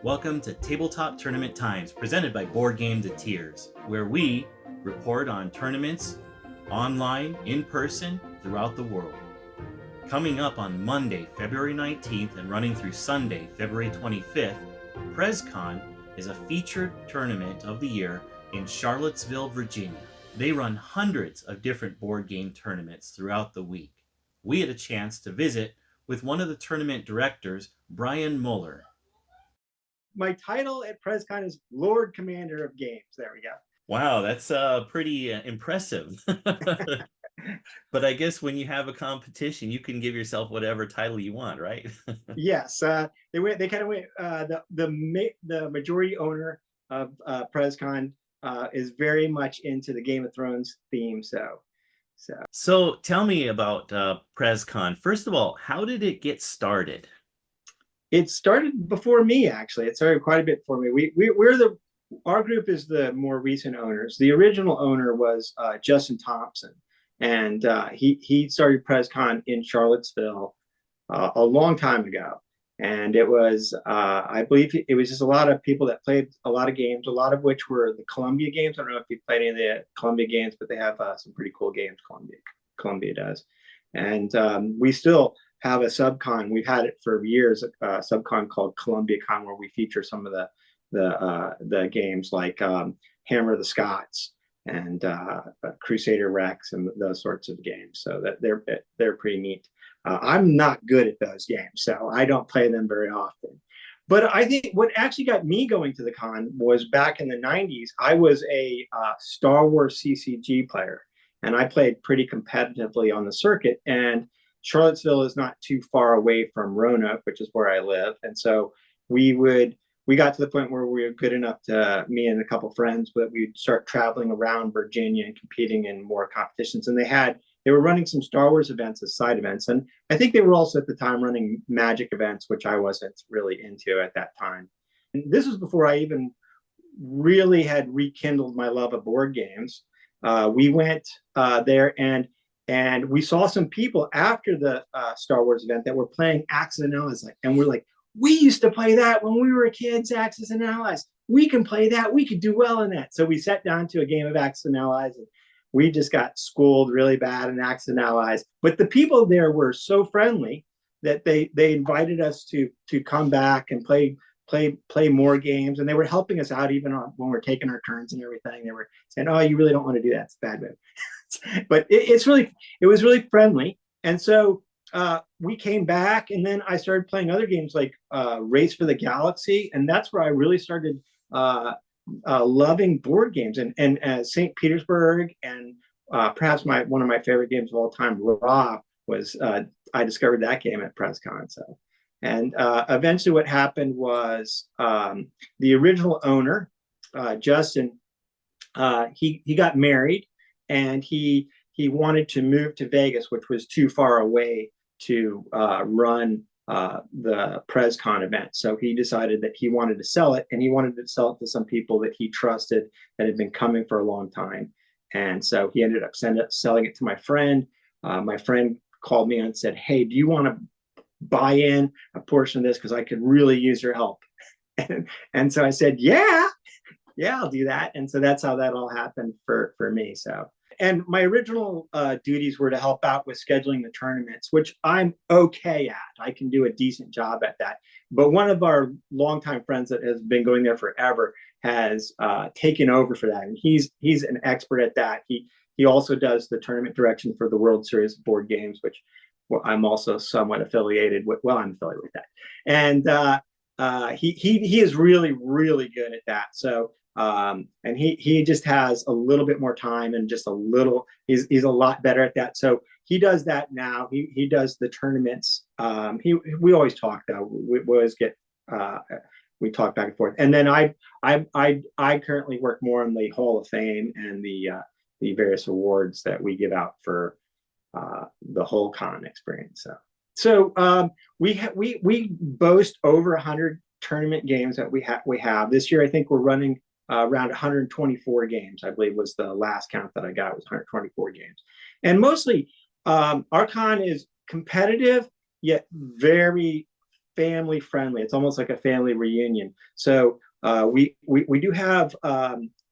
Welcome to Tabletop Tournament Times, presented by Board Game to Tears, where we report on tournaments online, in person, throughout the world. Coming up on Monday, February 19th and running through Sunday, February 25th, Prezcon is a featured tournament of the year in Charlottesville, Virginia. They run hundreds of different board game tournaments throughout the week. We had a chance to visit with one of the tournament directors, Brian Muller. My title at Prezcon is Lord Commander of Games. There we go. Wow, that's pretty impressive. But I guess when you have a competition, you can give yourself whatever title you want, right? Yes, they kind of went. The majority owner of Prezcon is very much into the Game of Thrones theme. So tell me about Prezcon. First of all, how did it get started? It started before me, actually. It started quite a bit before me. Our group is the more recent owners. The original owner was Justin Thompson, and he started Prezcon in Charlottesville a long time ago. And it was, I believe, it was just a lot of people that played a lot of games, a lot of which were the Columbia games. I don't know if you've played any of the Columbia games, but they have some pretty cool games. Columbia does, and we still have a subcon. We've had it for years, a subcon called Columbia Con, where we feature some of the games like Hammer of the Scots and Crusader Rex and those sorts of games. So that they're pretty neat. I'm not good at those games, so I don't play them very often. But I think what actually got me going to the con was back in the 90s. I was a Star Wars CCG player, and I played pretty competitively on the circuit. And Charlottesville is not too far away from Roanoke, which is where I live. And so we got to the point where we were good enough to, me and a couple of friends, but we'd start traveling around Virginia and competing in more competitions. And they were running some Star Wars events as side events. And I think they were also at the time running Magic events, which I wasn't really into at that time. And this was before I even really had rekindled my love of board games. We went there and we saw some people after the Star Wars event that were playing Axis and Allies. And we're like, we used to play that when we were kids, Axis and Allies. We can play that. We could do well in that. So we sat down to a game of Axis and Allies, and we just got schooled really bad in Axis and Allies. But the people there were so friendly that they invited us to come back and play more games. And they were helping us out even when we're taking our turns and everything. They were saying, "Oh, you really don't want to do that. It's a bad move." But it was really friendly. And so we came back, and then I started playing other games like Race for the Galaxy, and that's where I really started loving board games. And St. Petersburg, and perhaps one of my favorite games of all time, Raw, was I discovered that game at Prezcon. So, and eventually, what happened was the original owner, Justin, he got married. And he wanted to move to Vegas, which was too far away to run the Prezcon event. So he decided that he wanted to sell it, and he wanted to sell it to some people that he trusted that had been coming for a long time. And so he ended up selling it to my friend. My friend called me and said, "Hey, do you want to buy in a portion of this? Because I could really use your help." And so I said, yeah, I'll do that. And so that's how that all happened for me. So, and my original duties were to help out with scheduling the tournaments, which I'm okay at. I can do a decent job at that. But one of our longtime friends that has been going there forever has taken over for that, and he's an expert at that. He also does the tournament direction for the World Series of Board Games, which I'm also somewhat affiliated with. Well, I'm affiliated with that, and he is really, really good at that. So. And he just has a little bit more time and just a little, he's a lot better at that. So he does that now. He does the tournaments. We always talk though. We always get, we talk back and forth. And then I currently work more on the Hall of Fame and the various awards that we give out for the whole con experience. So we boast over 100 tournament games that we have. This year, I think we're running around 124 games, I believe was the last count that I got, was 124 games. And mostly our con is competitive, yet very family friendly. It's almost like a family reunion. So we do have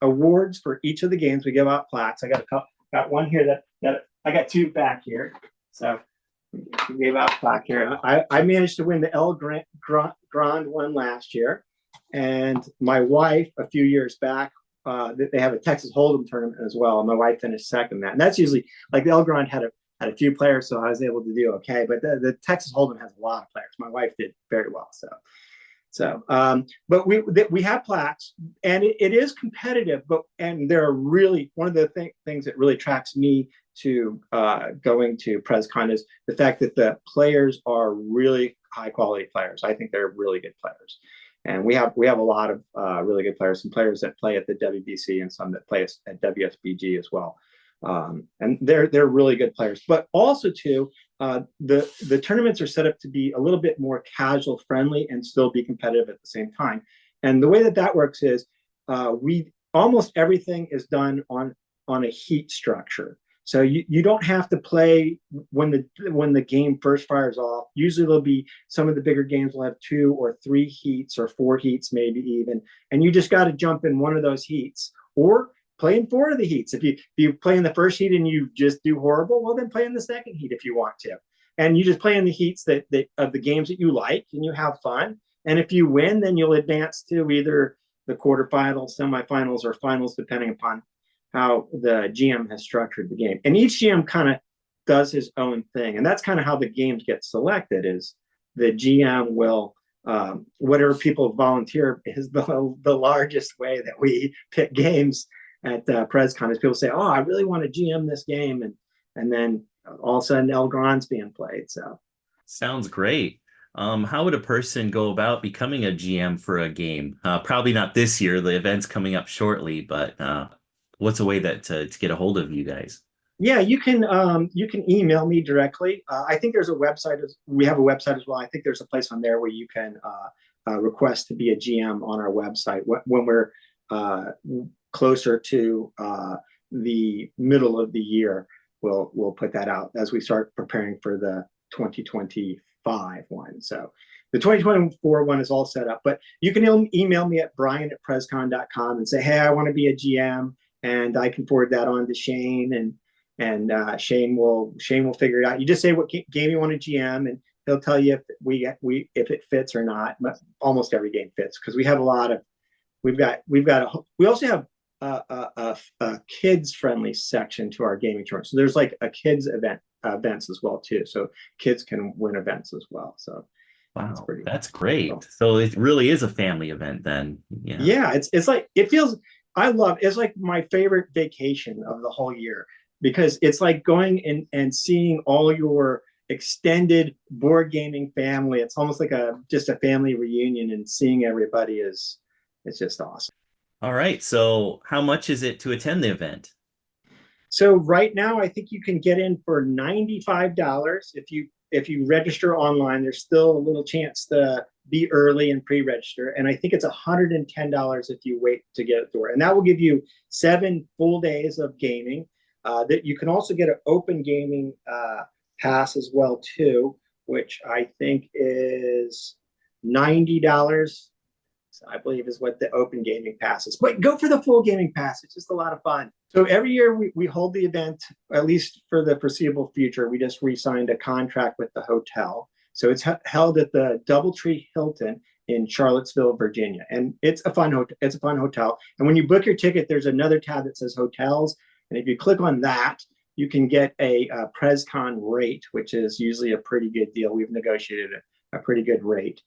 awards for each of the games. We give out plaques. I got got one here that I got two back here. So we gave out a plaque here. I managed to win the El Grand one last year, and my wife a few years back. They have a Texas Hold'em tournament as well. And my wife finished second in that, and that's usually like the El Grand had a few players, so I was able to do okay. But the Texas Hold'em has a lot of players. My wife did very well. But we have plaques, and it is competitive. And there are really one of the things that really attracts me to going to Prezcon is the fact that the players are really high quality players. I think they're really good players, and we have a lot of really good players. Some players that play at the WBC and some that play at WSBG as well. And they're really good players. But also too, the tournaments are set up to be a little bit more casual friendly and still be competitive at the same time. And the way that works is we almost everything is done on a heat structure. So you don't have to play when the game first fires off. Usually there'll be some of the bigger games will have 2 or 3 heats or 4 heats, maybe even, and you just got to jump in one of those heats or play in 4 of the heats. If you play in the first heat and you just do horrible, well then play in the second heat if you want to, and you just play in the heats that of the games that you like and you have fun. And if you win, then you'll advance to either the quarterfinals, semifinals, or finals, depending upon how the GM has structured the game. And each GM kind of does his own thing. And that's kind of how the games get selected is the GM will, whatever people volunteer is the largest way that we pick games at Prezcon is people say, oh, I really want to GM this game. And then all of a sudden El Grand's being played. So Sounds great. How would a person go about becoming a GM for a game? Probably not this year. The event's coming up shortly, but what's a way that to get a hold of you guys? yeah, you can email me directly. I think there's a website. We have a website as well. I think there's a place on there where you can request to be a GM on our website when we're closer to the middle of the year. We'll put that out as we start preparing for the 2025 one. So the 2024 one is all set up, but you can email me at brian@prezcon.com and say, hey, I want to be a GM, and I can forward that on to Shane, and Shane will figure it out. You just say what game you want to GM, and he'll tell you if it fits or not. But almost every game fits because we have a lot of we also have a kids friendly section to our gaming tournament. So there's like a kids events as well too. So kids can win events as well. So wow, that's great. Cool. So it really is a family event then. Yeah, it's like it's like my favorite vacation of the whole year because it's like going and seeing all your extended board gaming family. It's almost like just a family reunion, and seeing everybody it's just awesome. All right. So how much is it to attend the event? So right now, I think you can get in for $95 if you register online. There's still a little chance to be early and pre-register, and I think it's $110 if you wait to get a door. And that will give you 7 full days of gaming. That you can also get an open gaming pass as well too, which I think is $90. I believe is what the open gaming pass is. But go for the full gaming pass. It's just a lot of fun. So every year we hold the event, at least for the foreseeable future. We just re-signed a contract with the hotel. So it's held at the Doubletree Hilton in Charlottesville, Virginia. And it's a fun hotel. And when you book your ticket, there's another tab that says hotels. And if you click on that, you can get a Prezcon rate, which is usually a pretty good deal. We've negotiated a pretty good rate.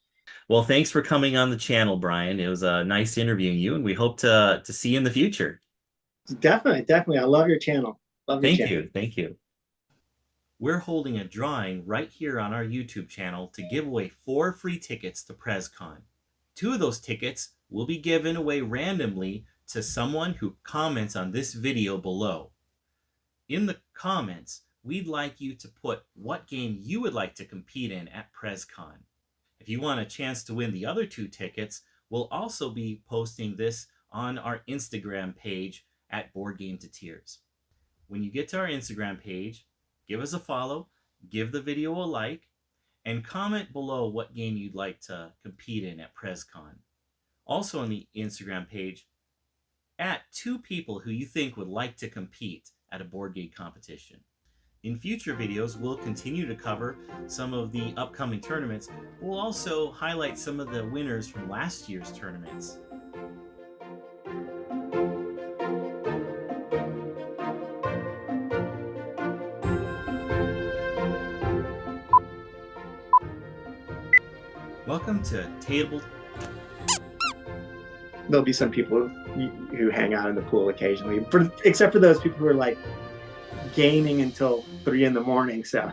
Well, thanks for coming on the channel, Brian. It was nice interviewing you, and we hope to see you in the future. Definitely. I love your channel. Thank you. We're holding a drawing right here on our YouTube channel to give away 4 free tickets to Prezcon. 2 of those tickets will be given away randomly to someone who comments on this video below. In the comments, we'd like you to put what game you would like to compete in at Prezcon. If you want a chance to win the other 2 tickets, we'll also be posting this on our Instagram page at Board Game to Tears. When you get to our Instagram page, give us a follow, give the video a like, And comment below what game you'd like to compete in at Prezcon. Also on the Instagram page, at 2 people who you think would like to compete at a board game competition. In future videos, we'll continue to cover some of the upcoming tournaments. We'll also highlight some of the winners from last year's tournaments. Welcome to Table. There'll be some people who hang out in the pool occasionally, except for those people who are like gaming until 3 in the morning. So